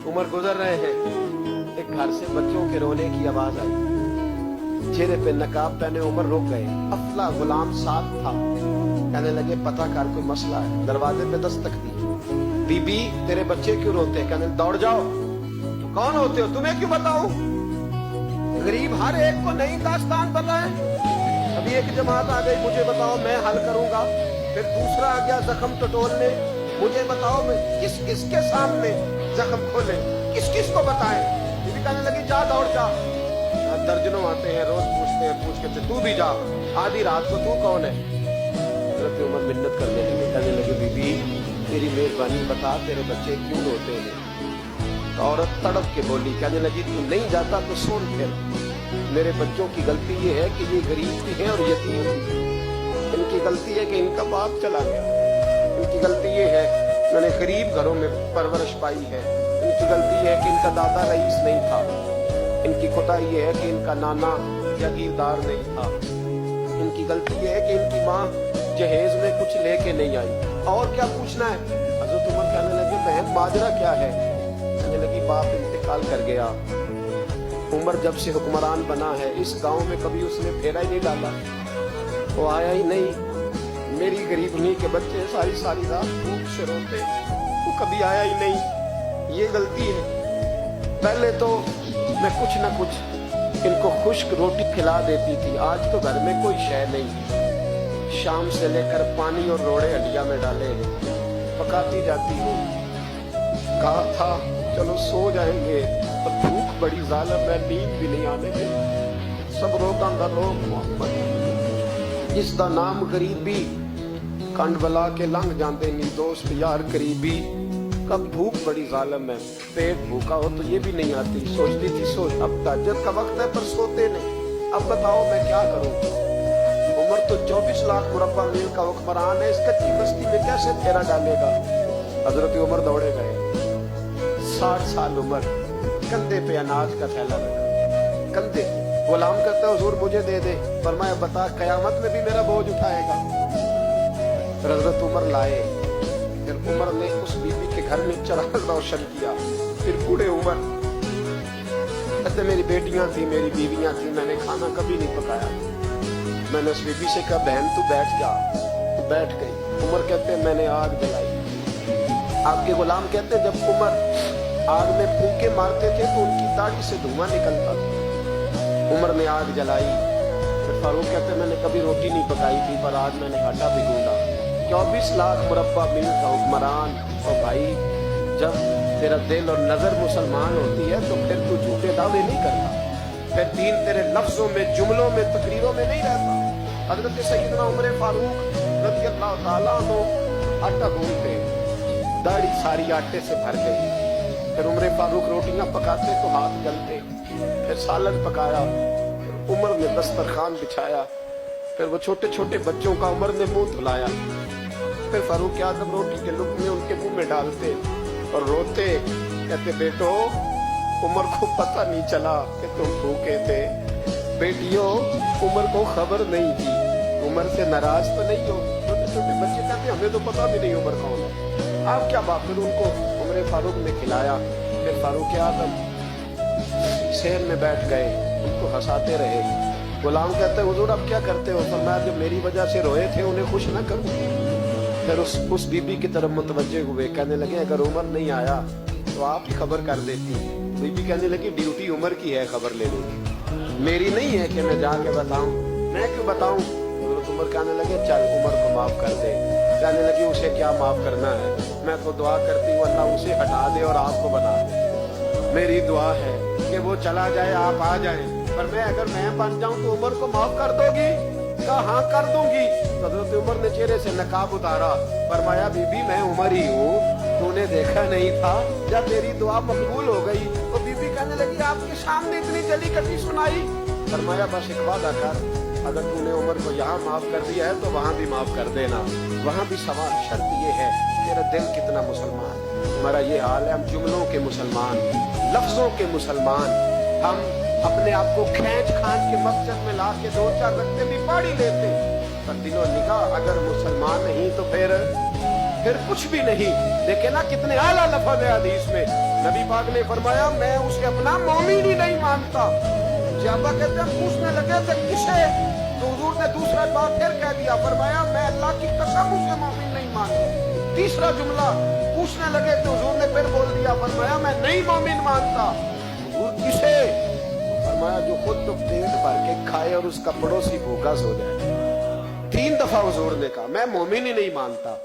उमर गुजर रहे हैं, एक घर से बच्चों के रोने की आवाज आई। चेहरे पे नकाब पहने उमर रुक गए। अफला गुलाम साथ था। कहने लगे पता कर कोई मसला है। दरवाजे पे दस्तक दी। बीबी तेरे बच्चे क्यों रोते? कहने दौड़ जाओ। कौन होते हो? तुम्हें क्यों बताऊं? गरीब हर एक को नई दास्तान बता है। अभी एक जमात आ गई, मुझे बताओ मैं हल करूंगा। फिर दूसरा आ गया जख्म टटोलने, मुझे बताओ मैं किस किस के सामने जख्म खोले, किस किस को बताएं। बीबी कहने लगी जा दौड़ जा। दर्जनों आते हैं, रोज पूछते हैं, पूछ के तू भी जा। आधी रात को तू कौन है? हज़रत उमर मिन्नत करने लगे, कहने लगे बीबी तेरी मेहरबानी बता तेरे बच्चे क्यों रोते हैं? तो औरत तड़प के बोली, कहने लगी तू नहीं जाता तो सुन फिर। मेरे बच्चों की गलती ये है कि ये गरीब भी हैं और यतीम भी। इनकी गलती है कि इनका बाप चला गया। इनकी गलती ये है मैंने गरीब घरों में परवरिश पाई है। इनकी गलती है कि इनका दादा रईस नहीं था। इनकी कोताही ये है कि इनका नाना जागीरदार नहीं था। इनकी गलती ये है कि इनकी माँ जहेज में कुछ लेके नहीं आई। और क्या पूछना है? हज़रत उमर कहने लगे बहन माजरा क्या है? कहने लगी बाप इंतकाल कर गया। उमर जब से हुक्मरान बना है इस गांव में कभी उसने फेरा ही नहीं डाला। वो आया ही नहीं। मेरी गरीबनी के बच्चे सारी सारी रात भूख से रोते, वो कभी आया ही नहीं। ये गलती है। पहले तो मैं कुछ न कुछ इनको खुश्क रोटी खिला देती थी। आज तो घर में कोई शय नहीं। शाम से लेकर पानी और रोड़े हंडिया में डाले हैं, पकाती जाती हूँ। कहा था चलो सो जाएंगे, पर भूख बड़ी जालिम है, नींद भी नहीं आने दे। सब रोगां दा रोग मोहब्बत, जिसदा नाम गरीबी कंड बला के लंघ जाते नी दोस्त यार करीबी। कब भूख बड़ी जालिम है, पेट भूखा हो तो ये भी नहीं आती। सोचती थी सोच अब तहज्जुद का वक्त है पर सोते नहीं। अब बताओ मैं क्या करूं? उमर तो 24 लाख मुरब्बा मील का हुक्मरान है, इस कच्ची बस्ती में कैसे फेरा डालेगा? हजरत उमर दौड़े गए। 60 साल उम्र, कंधे पे अनाज का थैला रखा। कंधे गुलाम कहता है हुजूर मुझे दे दे। फरमाया बता कयामत में भी मेरा बोझ उठाएगा? हजरत उमर लाए। फिर उमर ने उस बीबी के घर में चिराग रोशन किया। फिर बूढ़े उमर कहते मेरी बेटियां थी, मेरी बीवियां थी, मैंने खाना कभी नहीं पकाया। मैंने उस बीबी से कहा बहन तू बैठ जा। तो बैठ गई। उमर कहते मैंने आग जलाई। आपके गुलाम कहते जब उमर आग में फूंके मारते थे तो उनकी दाढ़ी से धुआं निकलता था। उमर ने आग जलाई। फिर फारूक कहते मैंने कभी रोटी नहीं पकाई थी पर आज मैंने आटा भी गूंदा। 24 लाख मुरब्बा मील का हुक्मरान। और भाई जब तेरा दिल और नजर मुसलमान होती है तो फिर तू झूठे दावे नहीं करता। फिर दीन तेरे लफ्जों में, जुमलों में, तकरीरों में नहीं रहता। हजरत सैयदना उमर फारूक रज़ियल्लाहु ताला अन्हु आटा गूंदते, दाढ़ी सारी आटे से भर गई। फिर उमर फारूक रोटियां पकाते तो हाथ जलते। फिर सालन पकाया। फिर उमर ने दस्तरखान बिछाया। फिर वो छोटे छोटे बच्चों का उमर ने मुंह धुलाया। फिर फारूक आज़म रोटी के लुक़्मे उनके मुंह में डालते और रोते, कहते बेटो उमर को पता नहीं चला कि तुम भूखे थे। बेटियों उमर को खबर नहीं थी। उमर से नाराज तो नहीं हो? छोटे छोटे बच्चे कहते हमें तो पता भी नहीं उमर कौन है। आप क्या बात? फिर उनको उमर फारूक ने खिलाया। फिर फारूक आज़म शहर में बैठ गए, उनको हंसाते रहे। गुलाम कहते हुजूर अब क्या करते हो? फरमाया जब मेरी वजह से रोए थे उन्हें खुश न करूं। फिर उस बीबी की तरफ मुतवज्जे हुए, कहने लगे अगर उमर नहीं आया तो आप ही खबर कर देती। बीबी कहने लगी ड्यूटी उमर की है खबर लेने की, मेरी नहीं है कि मैं जाके बताऊं। मैं क्यों बताऊं? उमर कहने लगे चल उमर को माफ कर दे। कहने लगी उसे क्या माफ करना है? मैं तो दुआ करती हूँ अल्लाह उसे हटा दे और आपको बना दे। मेरी दुआ है कि वो चला जाए, आप आ जाए, पर अगर मैं बन जाऊं तो उमर को माफ कर दोगी? कहा हाँ कर दूंगी। हज़रत उमर ने चेहरे से नकाब उतारा। फरमाया बीबी मैं उमर ही हूँ, तूने देखा नहीं था? जब तेरी दुआ मकबूल हो गई तो बीबी कहने लगी आपके सामने इतनी जली कटी सुनाई। फरमाया बस एक वादा कर, अगर तूने उमर को यहाँ माफ कर दिया है तो वहाँ भी माफ कर देना। वहाँ भी सवाल शर्त ये है तेरा दिल कितना मुसलमान। हमारा ये हाल है, हम जुमलों के मुसलमान, लफ्जों के मुसलमान। हम अपने आप को खींच खांच के मस्जिद में ला के 2-4 रखते भी पढ़ी लेते, पर दिलो निगाह अगर मुसलमान नहीं तो फिर कुछ भी नहीं। देखे ना कितने आला लफ्ज़ है हदीस में, नबी पाक ने फरमाया मैं उसे अपना मोमिन ही नहीं मानता। सहाबा कहते हैं पूछने लगे थे किसे, तो हुजूर ने दूसरा बार फिर कह दिया, फरमाया मैं अल्लाह की कसम उसे मोमिन नहीं मानता। तीसरा जुमला पूछने लगे तो हुजूर ने फिर बोल दिया, फरमाया मैं नहीं मोमिन मानता। हुजूर किसे? फरमाया जो खुद तो पेट भर के खाए और उसका पड़ोसी भूखा सो जाए। 3 दफा हुजूर ने कहा मैं मोमिन ही नहीं मानता।